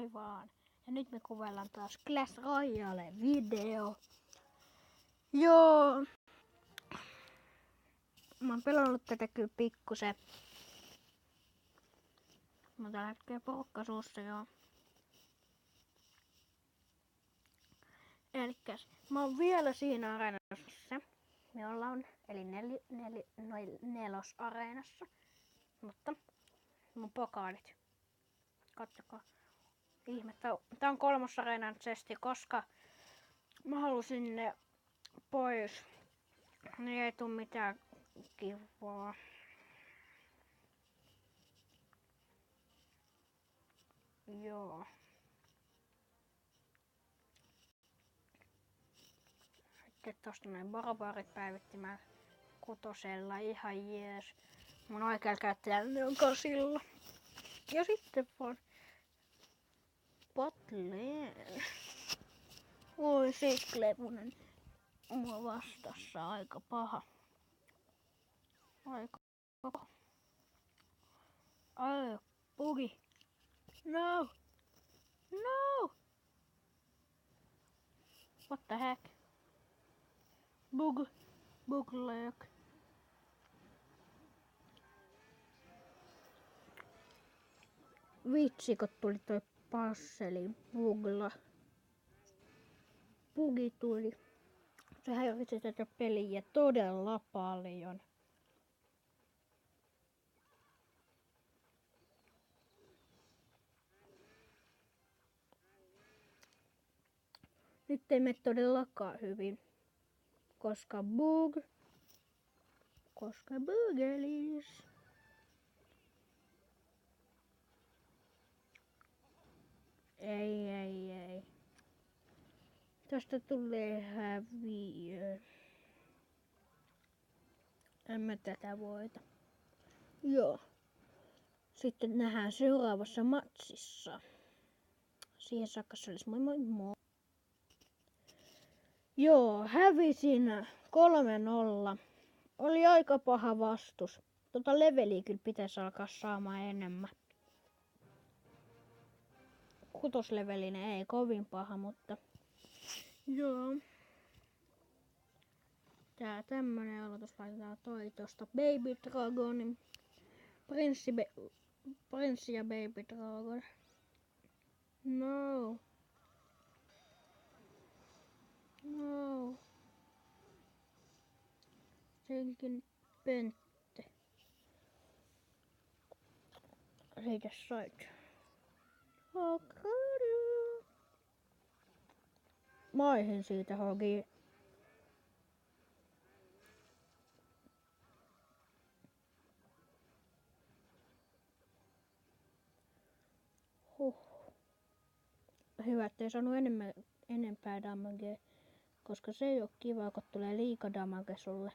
moi vaan. Ja nyt me kuvaillaan taas Clash Royale video. Joo. Mä oon pelannut tätä kyllä pikkusen. Mä oon tällä hetkellä porukka suussa joo. Elikkäs mä oon vielä siinä areenassa. Me ollaan eli nelosareenassa. Mutta mun pokaalit. Katsokaa. Ihmettä. Tää on 3. areenan chesti, koska mä halusin ne pois. Niin ei tuu mitään kivaa. Joo. Sitten tosta noin barbaarit päivittimään 6. ihan jees. Mun oikealla käyttäjällä ne on 8. Ja sitten vaan Botlane. Oi Sisklevunen. Mua vastassa aika paha. Aika paha. Ai, bugi. No. No. What the heck? Bug. Bugleek. Vitsi, kun tuli toi passeli bugla. Bugi tuli. Se häiritsi tätä peliä todella paljon. Nyt ei mene todellakaan hyvin. Koska bugelis. Ei. Tästä tulee häviö. En mä tätä voita. Joo. Sitten nähdään seuraavassa matsissa. Siihen saakka se olisi moi. Joo, hävisin 3-0. Oli aika paha vastus. Leveliä kyllä pitäisi alkaa saamaan enemmän. 6-levelinen ei kovin paha, mutta joo. Tää tämmönen aloitus laitetaan toi tosta Baby Dragonin. Prinssi ja Baby Dragon. No. Senkin Pentte. Siitä sait. Maihin siitä hoki. Hyvä, ettei saanut enempää damagea, koska se ei oo kiva, kun tulee liika damage sulle.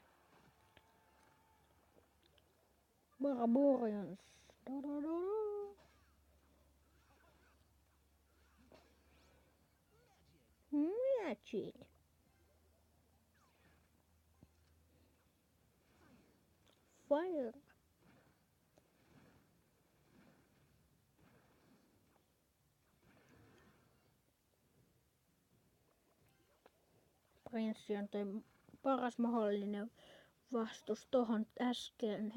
Barbarians. Magic. Fire. Prinssi on toi paras mahdollinen vastus tohon äsken.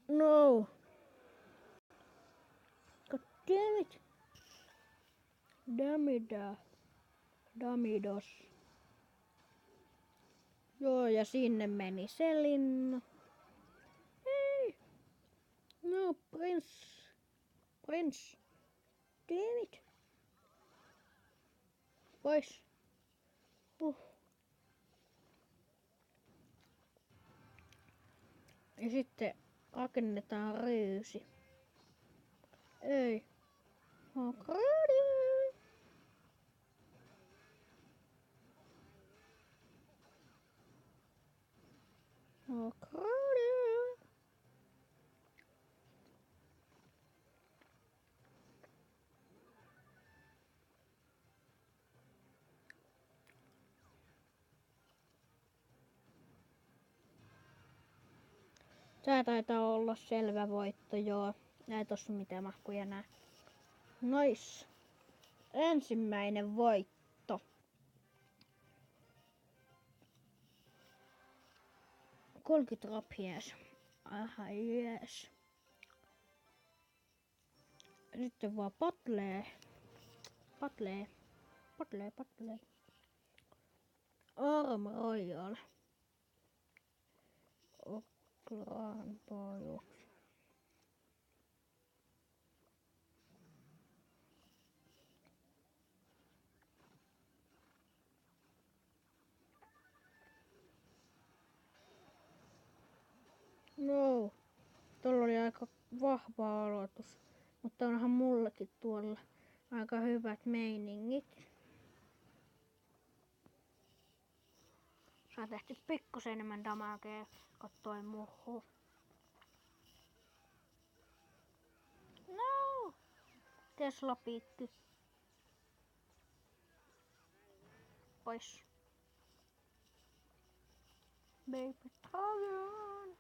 No. God damn it. Damidos. Joo, ja sinne meni se linna. Hei. No, Prince. Damn it. Pois. Ja sitten rakennetaan ryysi. Ei. Tää taitaa olla olla selvä voitto, joo. Ei tossa mitään mahkuja enää. Nois. Ensimmäinen voitto. 30 rapies. Aha, jees. Sitten vaan patlee. Patlee. Arm Royal. Oklaan paljon. No, tuolla oli aika vahva aloitus, mutta onhan mullakin tuolla aika hyvät meiningit. Saa tehty pikkusen enemmän damagea kattoen muuhun. No! Tesla piikki. Pois. Baby Dragon.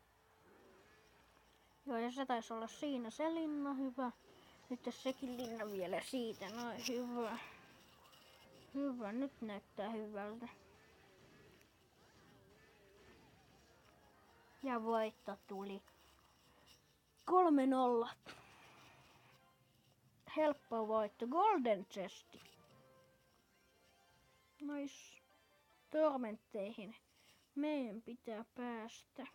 Joo, ja se taisi olla siinä se linna hyvä. Nyt sekin linna vielä siitä, noin hyvä. Hyvä, nyt näyttää hyvältä. Ja voitto tuli 3-0. Helppo voitto, Golden Chesti. Nois. Tormentteihin meidän pitää päästä.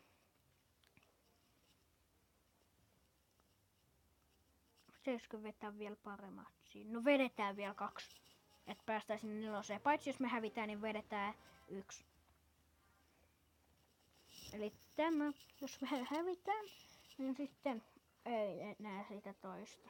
Pitäisikö vetää vielä paremmat siinä? No vedetään vielä 2. Että päästään sinne 4. Paitsi jos me hävitään, niin vedetään 1. Eli tämä, jos me hävitään, niin sitten ei enää sitä toista.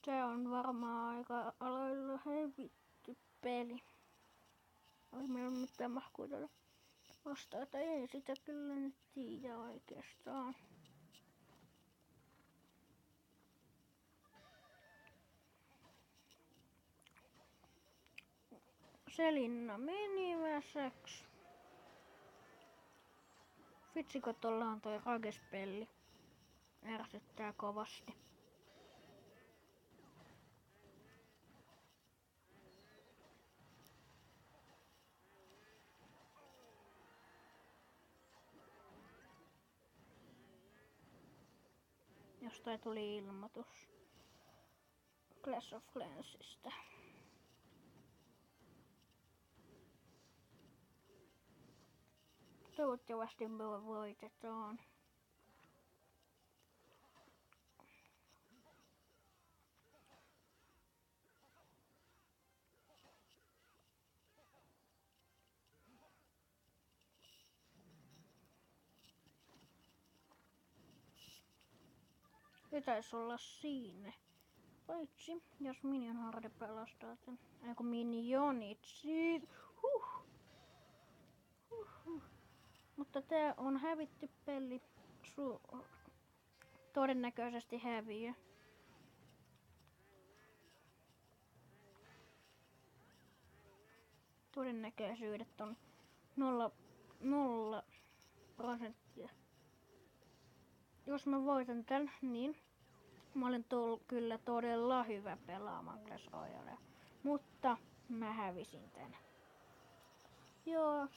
Se on varmaan aika aloilla hävitty peli. Ei meillä mitään mahkuita vastata. Ei sitä kyllä nyt tiedä oikeastaan. Selinna meni väsäks. Vitsikö tuolla on toi Ragespelli. Ärsyttää kovasti. Jostain tuli ilmoitus Clash of Clansista. Toivottavasti me voitetaan. Pitäis olla siinä. Paitsi jos Minion Harde pelastaa tän. Eiku minionit siitä. Mutta tää on hävitty peli. Todennäköisesti häviö. Todennäköisyydet on 0%. Jos mä voitan tän, niin mä olen kyllä todella hyvä pelaamaan Clash Royalea. Mutta mä hävisin tän. Joo.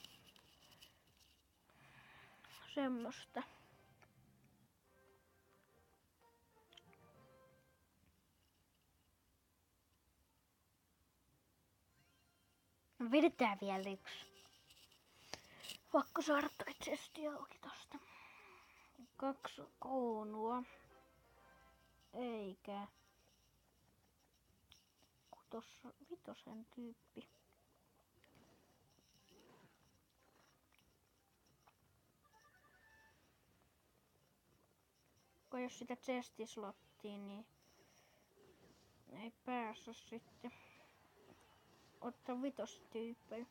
Semmosta. No vedetään vielä 1. Pakko saada toi chesti auki tosta. 2 kruunua. Eikä. Tossa 5 tyyppi. Kun jos sitä chestislottiin, niin ei päässä sitten ottaa vitostyyppejä.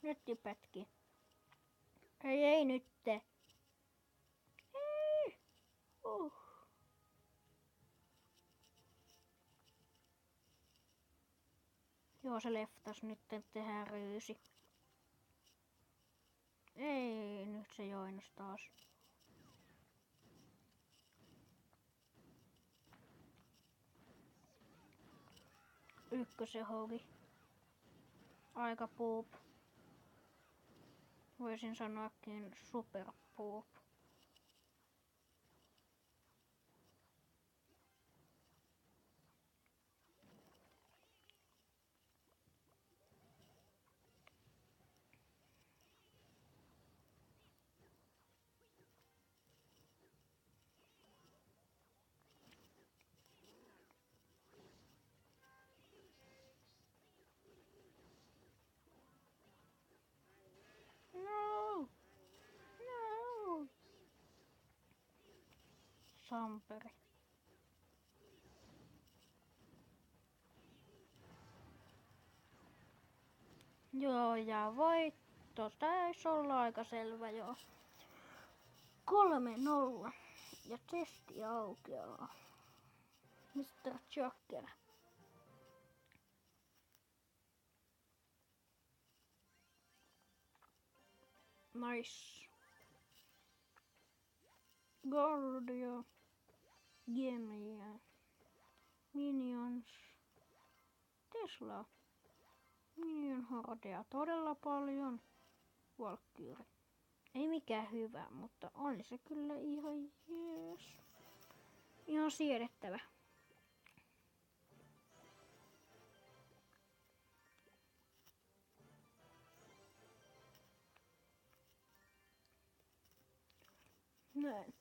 Nyt pätki. Ei nytte. Ei. Joo, se leftas nyt tehdään ryysi. Ei, nyt se joinas taas. Ykkösen hoki. Aika puup. Voisin sanoakin super puup. No! No! Samperi. Joo, ja voitto taisi olla aika selvä joo. 3-0. Ja testi aukeaa. Mr. Joker. Nice. Guardia. Gemia. Minions. Tesla. Minion hordea todella paljon. Valkyrie. Ei mikään hyvä, mutta on se kyllä ihan jees. Ihan siedettävä. Näin.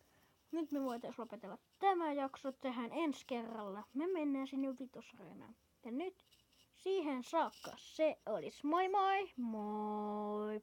Nyt me voitais lopetella tämä jakso tähän ensi kerralla. Me mennään sinne vitosreenaan. Ja nyt siihen saakka se olisi moi moi! Moi!